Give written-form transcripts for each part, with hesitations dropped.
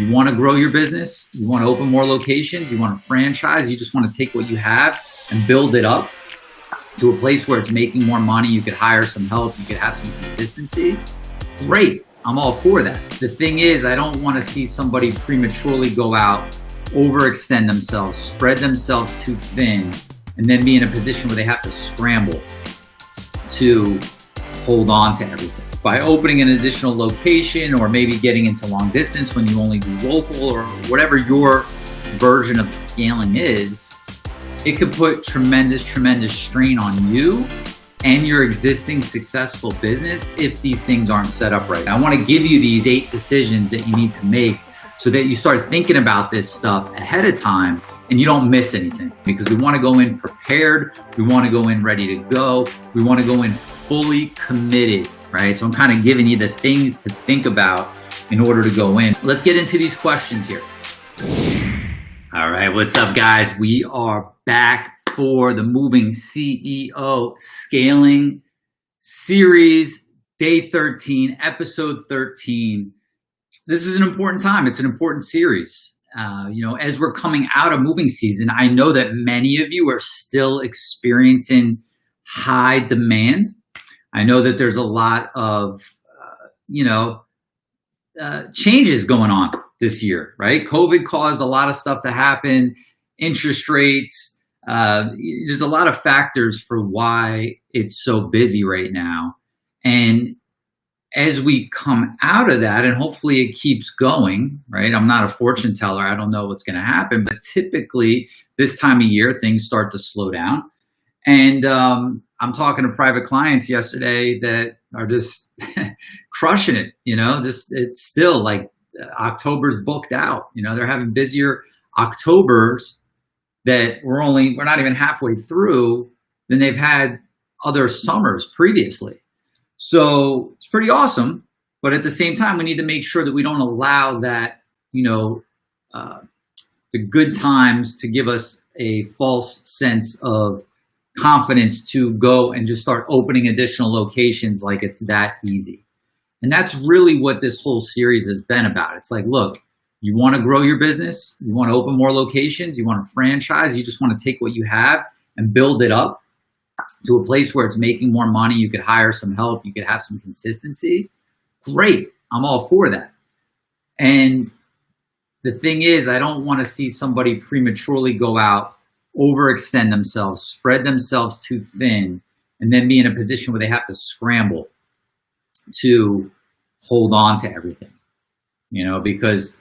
You want to grow your business, you want to open more locations, you want to franchise, you just want to take what you have and build it up to a place where it's making more money, you could hire some help, you could have some consistency. Great, I'm all for that. The thing is, I don't want to see somebody prematurely go out, overextend themselves, spread themselves too thin, and then be in a position where they have to scramble to hold on to everything. By opening an additional location or maybe getting into long distance when you only do local or whatever your version of scaling is, it could put tremendous strain on you and your existing successful business if these things aren't set up right. I want to give you these 8 decisions that you need to make so that you start thinking about this stuff ahead of time and you don't miss anything, because we want to go in prepared. We want to go in ready to go. We want to go in fully committed, right? So I'm kind of giving you the things to think about in order to go in. Let's get into these questions here. All right, what's up, guys? We are back for the Moving CEO Scaling Series, Day 13, Episode 13. This is an important time. It's an important series. As we're coming out of moving season, I know that many of you are still experiencing high demand. I know that there's a lot of, changes going on this year, right? COVID caused a lot of stuff to happen, interest rates. There's a lot of factors for why it's so busy right now. And as we come out of that, and hopefully it keeps going, right? I'm not a fortune teller. I don't know what's going to happen, but typically this time of year, things start to slow down. And I'm talking to private clients yesterday that are just crushing it, it's still like October's booked out. They're having busier Octobers that we're not even halfway through than they've had other summers previously. So it's pretty awesome. But at the same time, we need to make sure that we don't allow that, the good times to give us a false sense of confidence to go and just start opening additional locations like it's that easy. And that's really what this whole series has been about. It's like, look, you want to grow your business, you want to open more locations, you want to franchise, you just want to take what you have and build it up to a place where it's making more money, you could hire some help, you could have some consistency. Great, I'm all for that. And the thing is, I don't want to see somebody prematurely go out, overextend themselves, spread themselves too thin, and then be in a position where they have to scramble to hold on to everything, because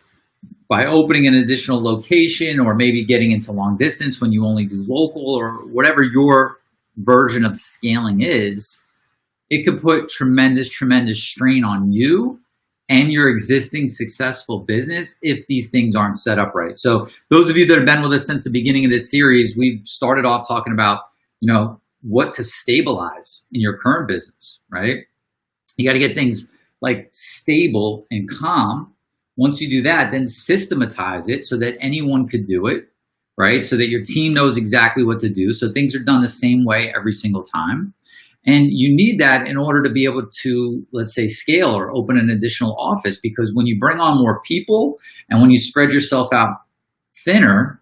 by opening an additional location or maybe getting into long distance when you only do local or whatever your version of scaling is, it could put tremendous strain on you and your existing successful business if these things aren't set up right. So those of you that have been with us since the beginning of this series, we've started off talking about, what to stabilize in your current business, right? You got to get things like stable and calm. Once you do that, then systematize it so that anyone could do it, right? So that your team knows exactly what to do. So things are done the same way every single time. And you need that in order to be able to, let's say, scale or open an additional office, because when you bring on more people and when you spread yourself out thinner,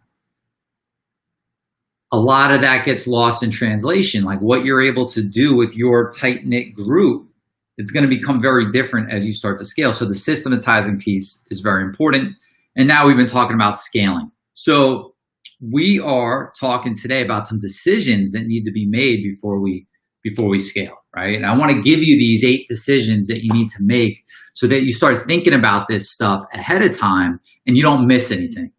a lot of that gets lost in translation. Like what you're able to do with your tight-knit group, it's going to become very different as you start to scale. So the systematizing piece is very important. And now we've been talking about scaling. So we are talking today about some decisions that need to be made before we scale, right? And I want to give you these 8 decisions that you need to make so that you start thinking about this stuff ahead of time and you don't miss anything.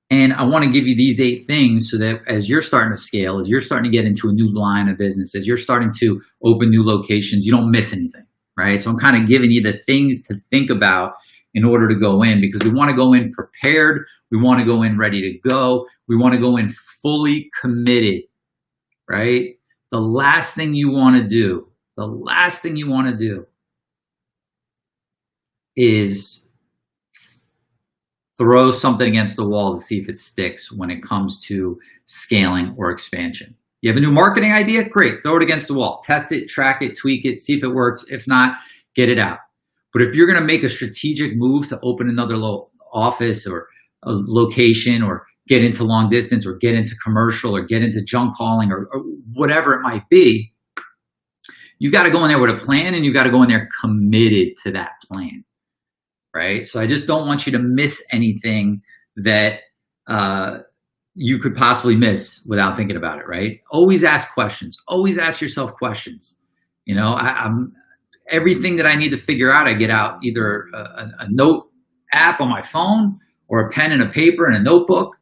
And I want to give you these 8 things so that as you're starting to scale, as you're starting to get into a new line of business, as you're starting to open new locations, you don't miss anything, right? So I'm kind of giving you the things to think about in order to go in, because we want to go in prepared. We want to go in ready to go. We want to go in fully committed, right? The last thing you want to do is throw something against the wall to see if it sticks when it comes to scaling or expansion. You have a new marketing idea? Great, throw it against the wall. Test it, track it, tweak it, see if it works. If not, get it out. But if you're going to make a strategic move to open another office or a location, or get into long distance, or get into commercial, or get into junk hauling, or whatever it might be, you got to go in there with a plan, and you got to go in there committed to that plan, right? So I just don't want you to miss anything that you could possibly miss without thinking about it, right? Always ask questions. Always ask yourself questions. You know, I'm everything that I need to figure out, I get out either a note app on my phone, or a pen and a paper and a notebook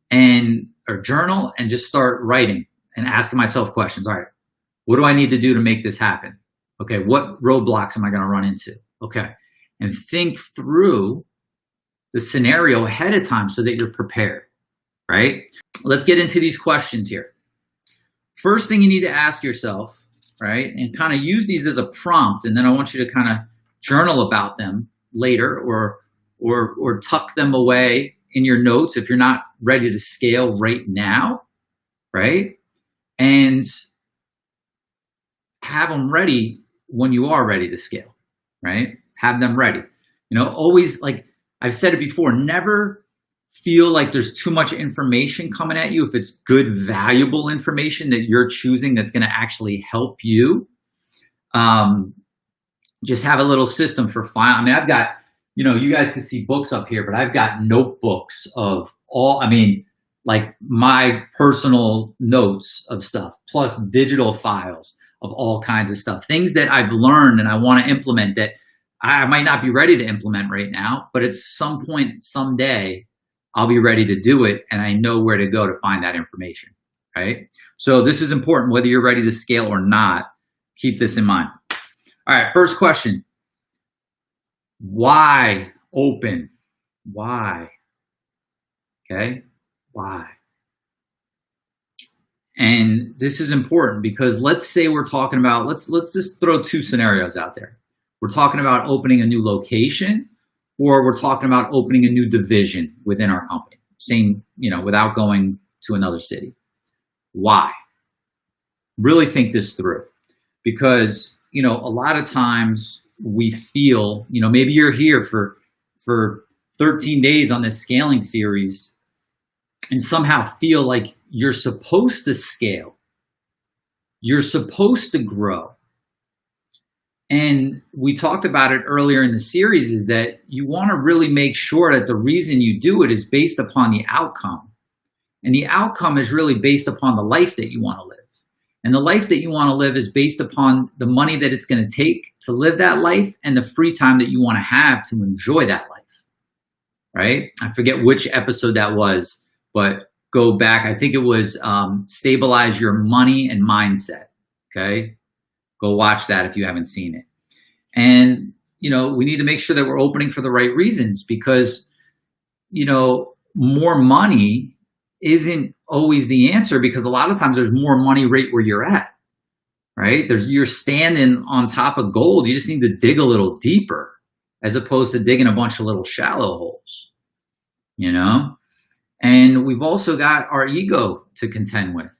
and or journal, and just start writing and asking myself questions. All right, what do I need to do to make this happen? Okay, what roadblocks am I going to run into? Okay, and think through the scenario ahead of time so that you're prepared, right? Let's get into these questions here. First thing you need to ask yourself, right, and kind of use these as a prompt, and then I want you to kind of journal about them later, or tuck them away in your notes if you're not ready to scale right now, right? And have them ready when you are ready to scale, right? Have them ready. You know, always, like I've said it before, never feel like there's too much information coming at you if it's good, valuable information that you're choosing that's going to actually help you. Just have a little system for file. I mean, I've got, you know, you guys can see books up here, but I've got notebooks of all, I mean, like my personal notes of stuff, plus digital files of all kinds of stuff, things that I've learned and I want to implement that I might not be ready to implement right now, but at some point, someday, I'll be ready to do it, and I know where to go to find that information, right? So this is important, whether you're ready to scale or not. Keep this in mind. All right, first question. Why open? Why? Okay, why? And this is important because let's say we're talking about, let's just throw two scenarios out there. We're talking about opening a new location, or we're talking about opening a new division within our company. Same, you know, without going to another city. Why? Really think this through, because, you know, a lot of times we feel, you know, maybe you're here for 13 days on this scaling series and somehow feel like you're supposed to scale. You're supposed to grow. And we talked about it earlier in the series, is that you want to really make sure that the reason you do it is based upon the outcome. And the outcome is really based upon the life that you want to live. And the life that you want to live is based upon the money that it's going to take to live that life and the free time that you want to have to enjoy that life, right? I forget which episode that was, but go back. I think it was Stabilize Your Money and Mindset, okay? Go watch that if you haven't seen it. And, you know, we need to make sure that we're opening for the right reasons, because, you know, more money isn't always the answer, because a lot of times there's more money right where you're at, right? You're standing on top of gold. You just need to dig a little deeper as opposed to digging a bunch of little shallow holes, you know? And we've also got our ego to contend with,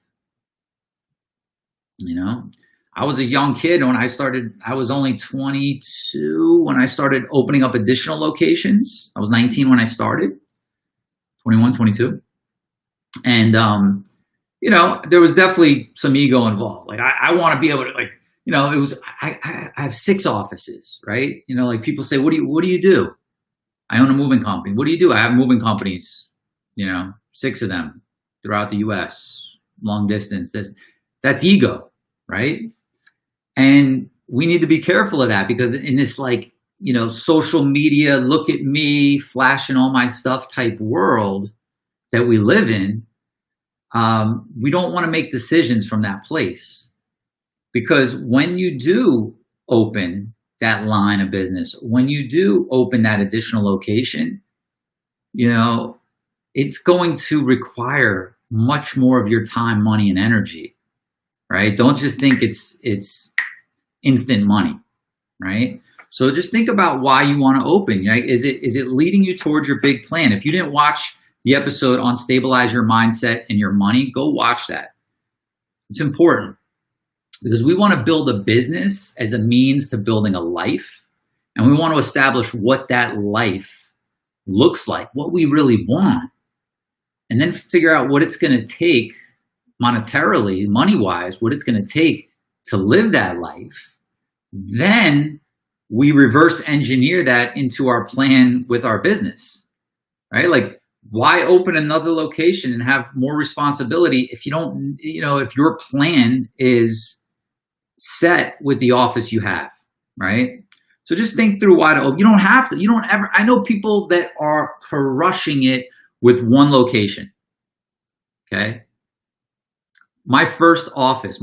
you know? I was a young kid when I started. I was only 22 when I started opening up additional locations. I was 19 when I started, 21, 22. And, you know, there was definitely some ego involved. Like, I want to be able to, like, you know, it was, I have 6 offices, right? You know, like people say, what do you do? I own a moving company. What do you do? I have moving companies, you know, 6 of them throughout the US, long distance. That's ego, right? And we need to be careful of that, because in this, like, you know, social media, look at me, flashing all my stuff type world that we live in, we don't want to make decisions from that place. Because when you do open that line of business, when you do open that additional location, you know, it's going to require much more of your time, money, and energy, right? Don't just think it's instant money, right? So just think about why you want to open, right? Is it leading you towards your big plan? If you didn't watch the episode on Stabilize Your Mindset and Your Money, go watch that. It's important, because we want to build a business as a means to building a life, and we want to establish what that life looks like, what we really want, and then figure out what it's going to take monetarily, money-wise, what it's going to take to live that life, then we reverse engineer that into our plan with our business, right? Like, why open another location and have more responsibility if you don't, if your plan is set with the office you have, right? So just think through why you don't have to, I know people that are crushing it with one location, okay? My first office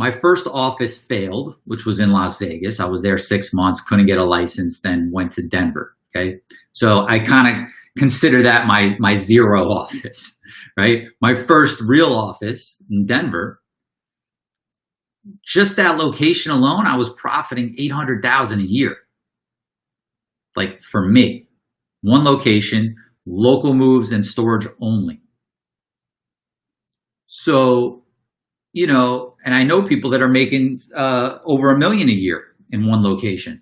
failed, which was in Las Vegas. I was there 6 months, couldn't get a license, then went to Denver, okay? So I kind of consider that my zero office, right? My first real office in Denver, just that location alone, I was profiting $800,000 a year. Like, for me, one location, local moves and storage only. So, and I know people that are making over $1 million a year in one location.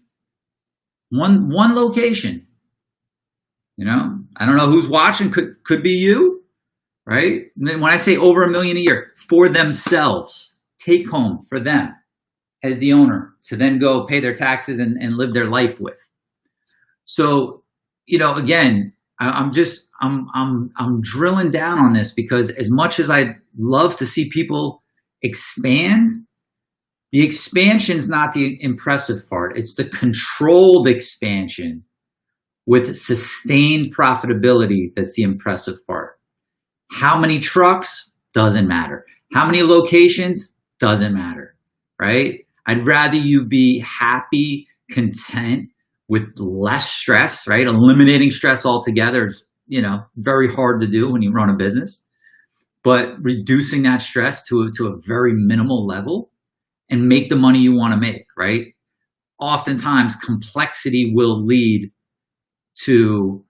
One location. I don't know who's watching. Could be you, right? And then when I say over $1 million a year, for themselves, take home for them as the owner to then go pay their taxes and live their life with. So, again, I'm drilling down on this because as much as I love to see people expand, the expansion's not the impressive part. It's the controlled expansion with sustained profitability that's the impressive part. How many trucks? Doesn't matter. How many locations? Doesn't matter, right? I'd rather you be happy, content, with less stress, right? Eliminating stress altogether is, very hard to do when you run a business, but reducing that stress to a very minimal level and make the money you want to make, right? Oftentimes complexity will lead to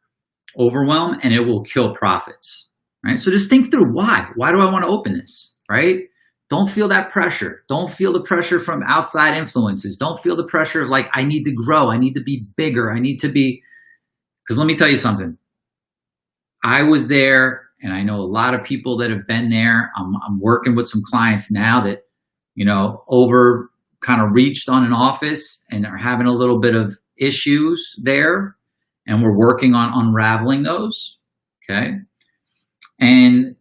overwhelm and it will kill profits, right? So just think through why do I want to open this, right? Don't feel that pressure. Don't feel the pressure from outside influences. Don't feel the pressure of like, I need to grow. I need to be bigger. I need to be, because let me tell you something. I was there and I know a lot of people that have been there. I'm working with some clients now that, over kind of reached on an office and are having a little bit of issues there. And we're working on unraveling those. Okay. And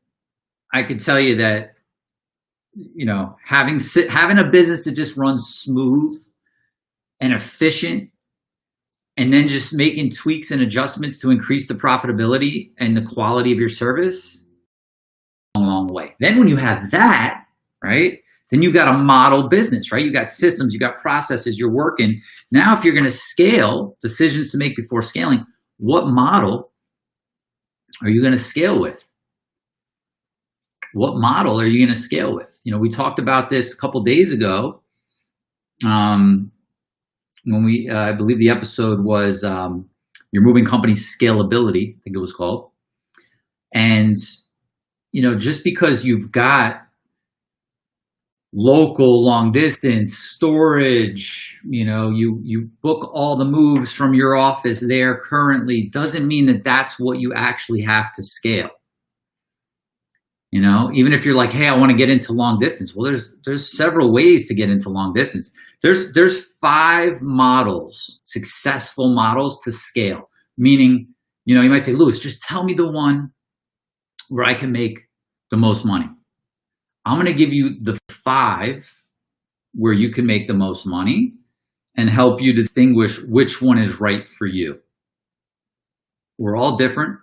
I can tell you that, having a business that just runs smooth and efficient, and then just making tweaks and adjustments to increase the profitability and the quality of your service, a long way. Then when you have that, right, then you've got a model business, right? You've got systems, you've got processes, you're working. Now, if you're going to scale, decisions to make before scaling, what model are you going to scale with? What model are you going to scale with? We talked about this a couple days ago when I believe the episode was your moving company scalability, I think it was called. And, just because you've got local, long distance, storage, you book all the moves from your office there currently, doesn't mean that that's what you actually have to scale. Even if you're like, hey, I want to get into long distance. Well, there's several ways to get into long distance. There's 5 models, successful models to scale. Meaning, you might say, Louis, just tell me the one where I can make the most money. I'm going to give you the 5 where you can make the most money and help you distinguish which one is right for you. We're all different.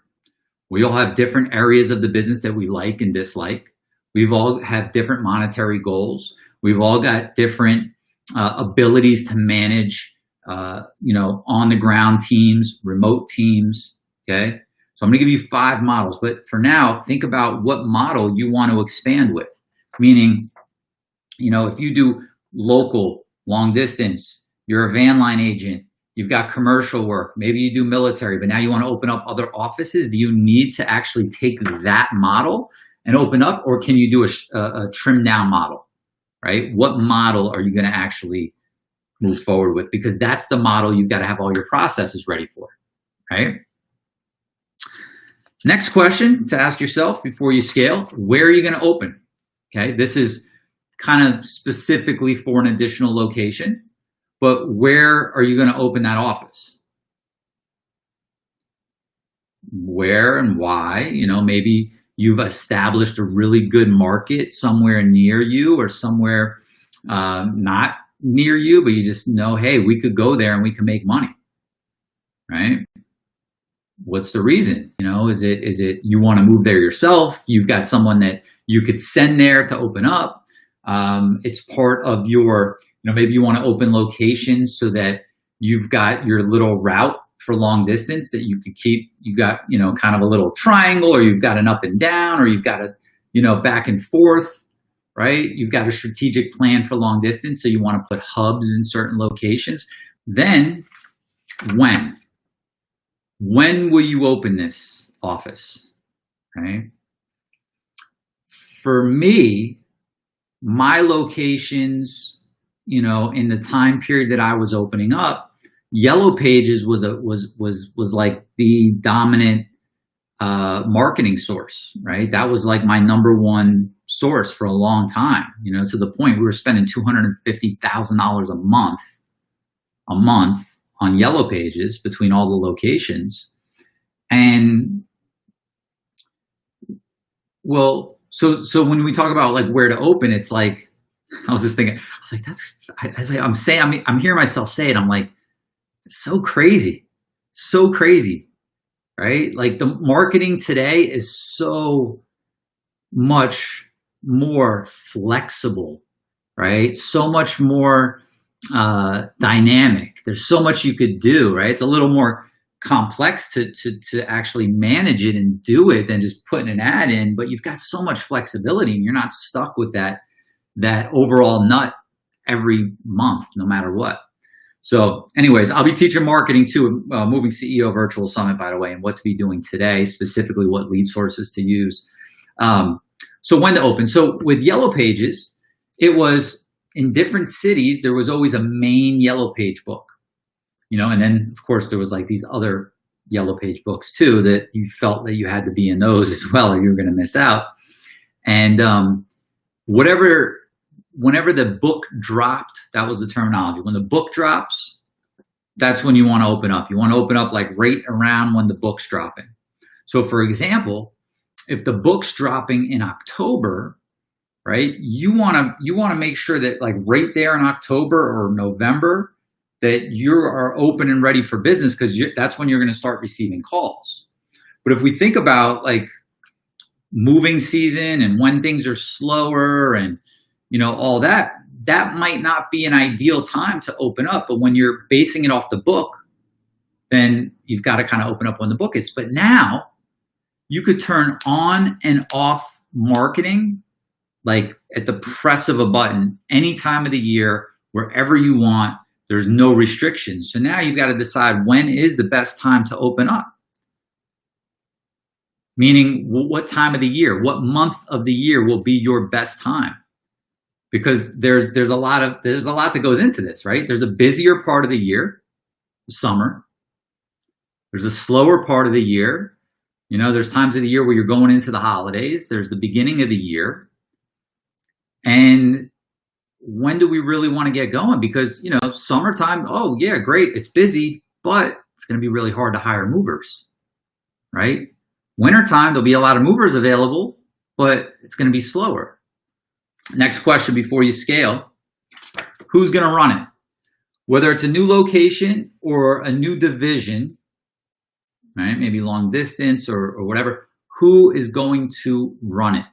We all have different areas of the business that we like and dislike. We've all have different monetary goals. We've all got different abilities to manage, on the ground teams, remote teams. Okay. So I'm going to give you 5 models, but for now, think about what model you want to expand with. Meaning, if you do local, long distance, you're a van line agent, you've got commercial work, maybe you do military, but now you want to open up other offices. Do you need to actually take that model and open up, or can you do a trimmed down model, right? What model are you going to actually move forward with? Because that's the model you've got to have all your processes ready for, right? Next question to ask yourself before you scale, where are you going to open? Okay, this is kind of specifically for an additional location, but where are you going to open that office? Where and why? Maybe you've established a really good market somewhere near you or somewhere not near you, but you just know, hey, we could go there and we can make money, right? What's the reason? Is it you want to move there yourself? You've got someone that you could send there to open up. It's part of your, maybe you want to open locations so that you've got your little route for long distance that you could keep. You got, kind of a little triangle, or you've got an up and down, or you've got a, back and forth, right? You've got a strategic plan for long distance. So you want to put hubs in certain locations. Then when will you open this office, right? For me, my locations, in the time period that I was opening up, Yellow Pages was like the dominant marketing source, right? That was like my number one source for a long time, to the point we were spending $250,000 a month on Yellow Pages between all the locations. And well, so when we talk about like where to open, it's like, I was just thinking, I'm hearing myself say it. I'm like, it's so crazy, right? Like the marketing today is so much more flexible, right? So much more dynamic. There's so much you could do, right? It's a little more complex to actually manage it and do it than just putting an ad in, but you've got so much flexibility and you're not stuck with that overall nut every month, no matter what. So anyways, I'll be teaching marketing too, Moving CEO Virtual Summit, by the way, and what to be doing today, specifically what lead sources to use. So when to open. So with Yellow Pages, it was in different cities, there was always a main Yellow Page book, and then of course there was like these other Yellow Page books too, that you felt that you had to be in those as well, or you were going to miss out. And whenever the book dropped, that was the terminology. When the book drops, that's when you want to open up. You want to open up like right around when the book's dropping. So for example, if the book's dropping in October, right, you want to make sure that like right there in October or November that you are open and ready for business, because that's when you're going to start receiving calls. But if we think about like moving season and when things are slower and all that might not be an ideal time to open up. But when you're basing it off the book, then you've got to kind of open up when the book is. But now you could turn on and off marketing like at the press of a button, any time of the year, wherever you want. There's no restrictions. So now you've got to decide when is the best time to open up. Meaning, what time of the year, what month of the year will be your best time? Because there's a lot that goes into this, right? There's a busier part of the year, summer. There's a slower part of the year. There's times of the year where you're going into the holidays. There's the beginning of the year. And when do we really want to get going? Because, summertime, oh yeah, great, it's busy, but it's going to be really hard to hire movers, right? Wintertime, there'll be a lot of movers available, but it's going to be slower. Next question before you scale, who's going to run it? Whether it's a new location or a new division, right? Maybe long distance or whatever, who is going to run it?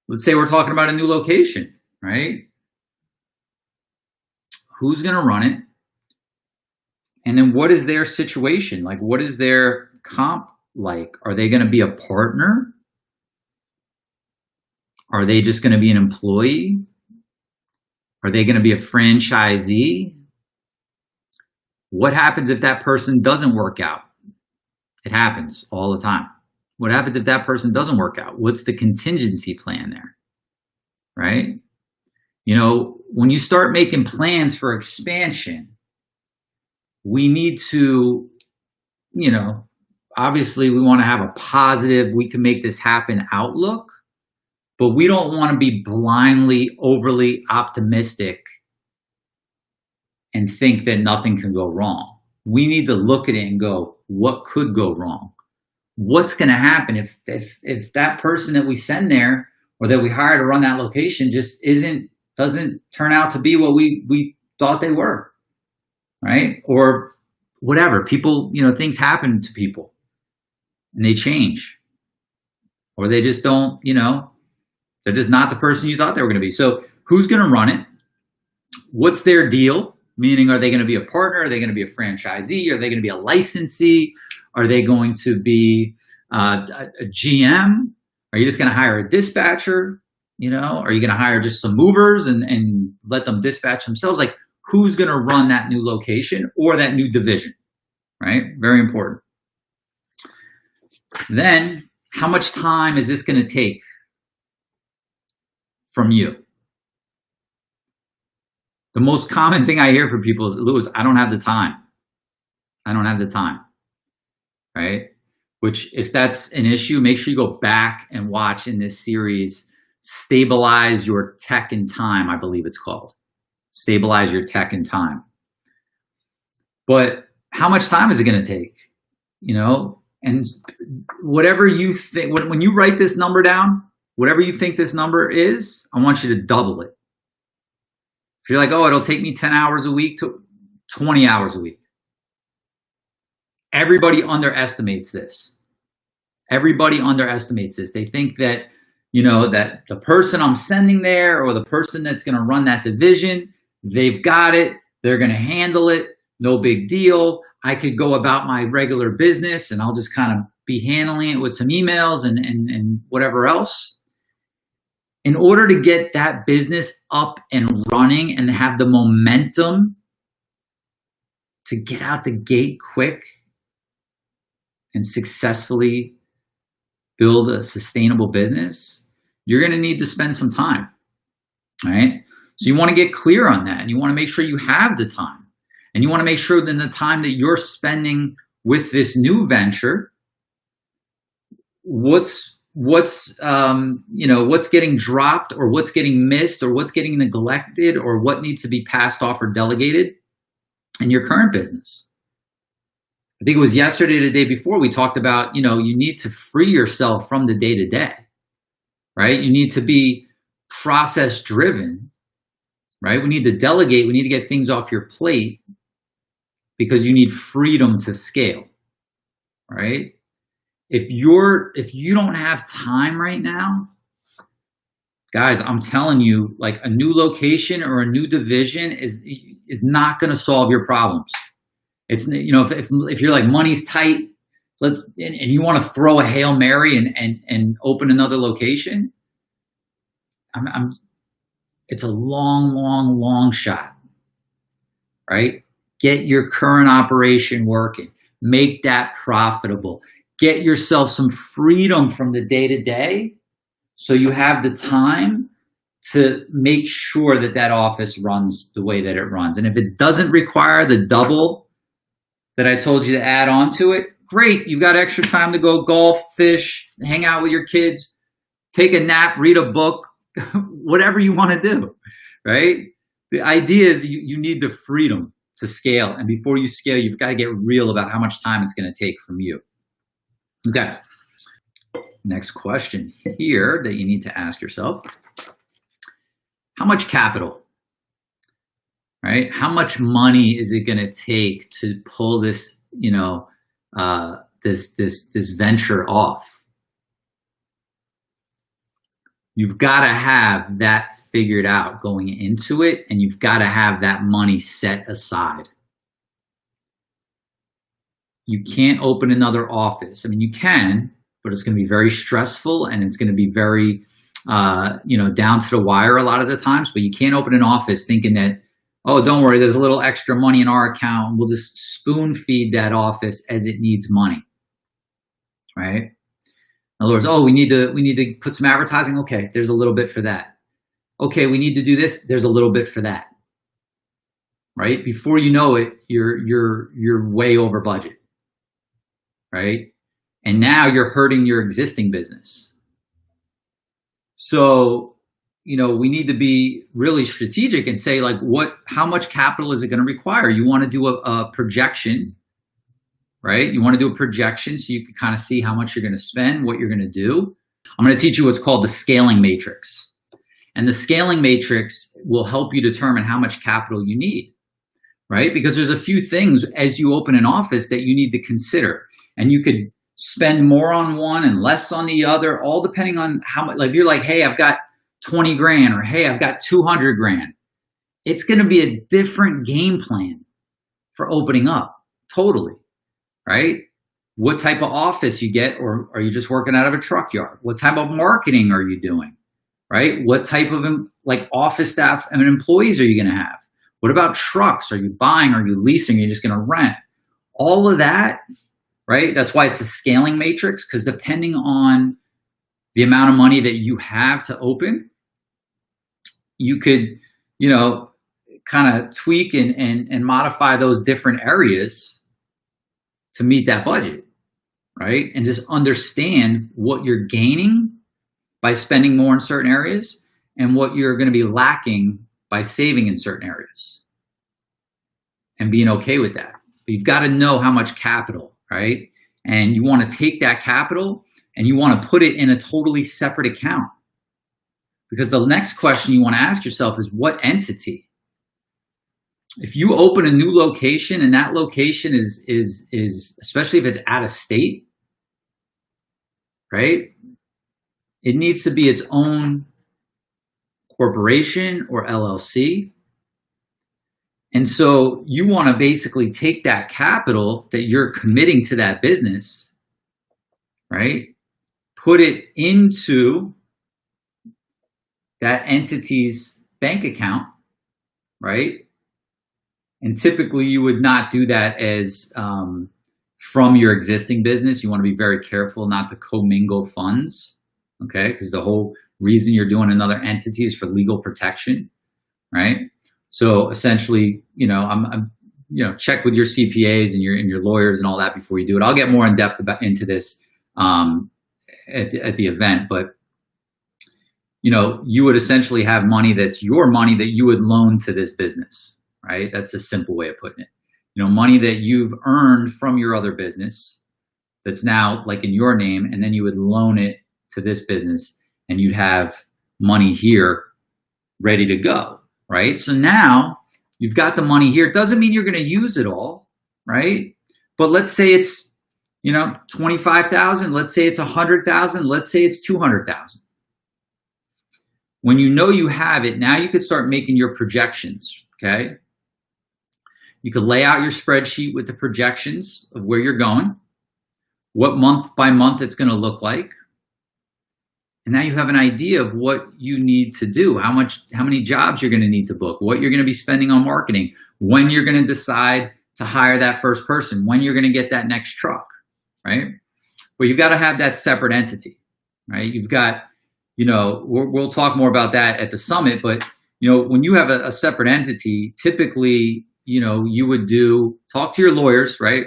Let's say we're talking about a new location, right? Who's going to run it? And then what is their situation? Like, what is their comp like? Are they going to be a partner? Are they just going to be an employee? Are they going to be a franchisee? What happens if that person doesn't work out? It happens all the time. What happens if that person doesn't work out? What's the contingency plan there, right? When you start making plans for expansion, we need to, obviously we want to have a positive, we can make this happen outlook, but we don't want to be blindly, overly optimistic and think that nothing can go wrong. We need to look at it and go, what could go wrong? What's going to happen if that person that we send there or that we hire to run that location just doesn't turn out to be what we thought they were, right? Or whatever. People, things happen to people and they change, or they just don't, they're just not the person you thought they were going to be. So who's going to run it? What's their deal? Meaning, are they going to be a partner? Are they going to be a franchisee? Are they going to be a licensee? Are they going to be a GM? Are you just going to hire a dispatcher? Are you going to hire just some movers and let them dispatch themselves? Like, who's going to run that new location or that new division, right? Very important. Then, how much time is this going to take from you? The most common thing I hear from people is, Louis, I don't have the time. I don't have the time, right? Which, if that's an issue, make sure you go back and watch in this series, Stabilize Your Tech and Time, I believe it's called. Stabilize Your Tech and Time. But how much time is it going to take? And whatever you think, when you write this number down, whatever you think this number is, I want you to double it. If you're like, oh, it'll take me 10 hours a week to 20 hours a week. Everybody underestimates this. Everybody underestimates this. They think that, that the person I'm sending there or the person that's going to run that division, they've got it. They're going to handle it. No big deal. I could go about my regular business and I'll just kind of be handling it with some emails and whatever else. In order to get that business up and running and have the momentum to get out the gate quick and successfully build a sustainable business, you're going to need to spend some time, right? So you want to get clear on that, and you want to make sure you have the time, and you want to make sure that the time that you're spending with this new venture, what's getting dropped or what's getting missed or what's getting neglected or what needs to be passed off or delegated in your current business. I think it was yesterday or the day before we talked about, you need to free yourself from the day-to-day, right? You need to be process driven, right? We need to delegate. We need to get things off your plate because you need freedom to scale, right? If you don't have time right now, guys, I'm telling you, like, a new location or a new division is not going to solve your problems. It's, if you're like, money's tight, and you want to throw a Hail Mary and open another location, it's a long shot, right? Get your current operation working, make that profitable, get yourself some freedom from the day-to-day so you have the time to make sure that office runs the way that it runs. And if it doesn't require the double that I told you to add on to it, great. You've got extra time to go golf, fish, hang out with your kids, take a nap, read a book, whatever you want to do, right? The idea is you need the freedom to scale. And before you scale, you've got to get real about how much time it's going to take from you. Okay. Next question here that you need to ask yourself. How much capital, right? How much money is it going to take to pull this, this venture off? You've got to have that figured out going into it, and you've got to have that money set aside. You can't open another office. I mean, you can, but it's going to be very stressful and it's going to be very, down to the wire a lot of the times. But you can't open an office thinking that, oh, don't worry, there's a little extra money in our account, and we'll just spoon feed that office as it needs money, right? In other words, oh, we need to put some advertising. Okay, there's a little bit for that. Okay, we need to do this. There's a little bit for that, right? Before you know it, you're way over budget, right? And now you're hurting your existing business. So, we need to be really strategic and say, like, how much capital is it going to require? You want to do a projection, right? You want to do a projection so you can kind of see how much you're going to spend, what you're going to do. I'm going to teach you what's called the scaling matrix. And the scaling matrix will help you determine how much capital you need, right? Because there's a few things as you open an office that you need to consider. And you could spend more on one and less on the other, all depending on how much. Like, if you're like, hey, I've got 20 grand, or hey, I've got 200 grand. It's going to be a different game plan for opening up, totally, right? What type of office you get, or are you just working out of a truck yard? What type of marketing are you doing, right? What type of office staff and employees are you going to have? What about trucks? Are you buying? Are you leasing? Are you just going to rent? All of that, right? That's why it's a scaling matrix, because depending on the amount of money that you have to open, you could, kind of tweak and modify those different areas to meet that budget, right? And just understand what you're gaining by spending more in certain areas and what you're going to be lacking by saving in certain areas, and being okay with that. But you've got to know how much capital, right? And you want to take that capital and you want to put it in a totally separate account. Because the next question you want to ask yourself is, what entity? If you open a new location and that location is especially if it's out of state, right? It needs to be its own corporation or LLC. And so you want to basically take that capital that you're committing to that business, right? Put it into that entity's bank account, right? And typically you would not do that as from your existing business. You want to be very careful not to commingle funds, okay? Because the whole reason you're doing another entity is for legal protection, right? So essentially, check with your CPAs and your lawyers and all that before you do it. I'll get more in depth into this at the event, but you would essentially have money that's your money that you would loan to this business, right? That's the simple way of putting it. Money that you've earned from your other business that's now like in your name, and then you would loan it to this business and you'd have money here ready to go, right? So now you've got the money here. It doesn't mean you're going to use it all, right? But let's say it's, 25,000. Let's say it's 100,000. Let's say it's 200,000. When you have it, now you could start making your projections, okay? You could lay out your spreadsheet with the projections of where you're going, what month by month it's going to look like. And now you have an idea of what you need to do, how many jobs you're going to need to book, what you're going to be spending on marketing, when you're going to decide to hire that first person, when you're going to get that next truck, right? But you've got to have that separate entity, right? You've got, we'll talk more about that at the summit, but when you have a separate entity, typically, you would talk to your lawyers, right?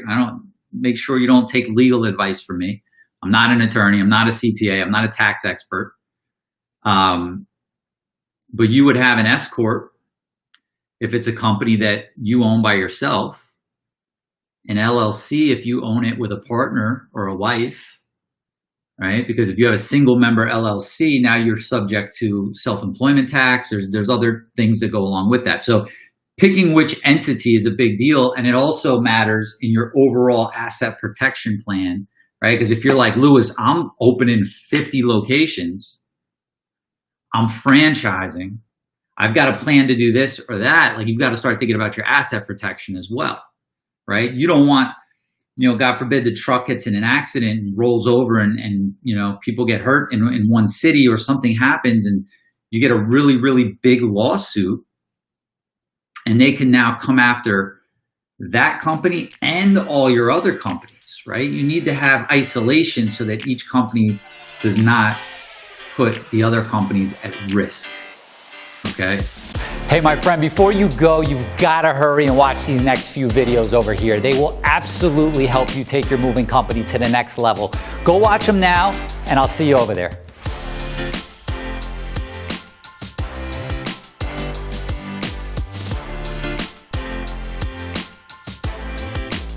Make sure you don't take legal advice from me. I'm not an attorney. I'm not a CPA. I'm not a tax expert. But you would have an S corp if it's a company that you own by yourself, an LLC if you own it with a partner or a wife, right? Because if you have a single member LLC, now you're subject to self-employment tax. There's other things that go along with that. So picking which entity is a big deal. And it also matters in your overall asset protection plan, right? Because if you're like, Lewis, I'm opening 50 locations, I'm franchising, I've got a plan to do this or that, like you've got to start thinking about your asset protection as well, right? You don't want, God forbid the truck gets in an accident and rolls over and people get hurt in one city or something happens and you get a really, really big lawsuit and they can now come after that company and all your other companies, right? You need to have isolation so that each company does not put the other companies at risk, okay? Hey, my friend, before you go, you've got to hurry and watch these next few videos over here. They will absolutely help you take your moving company to the next level. Go watch them now, and I'll see you over there.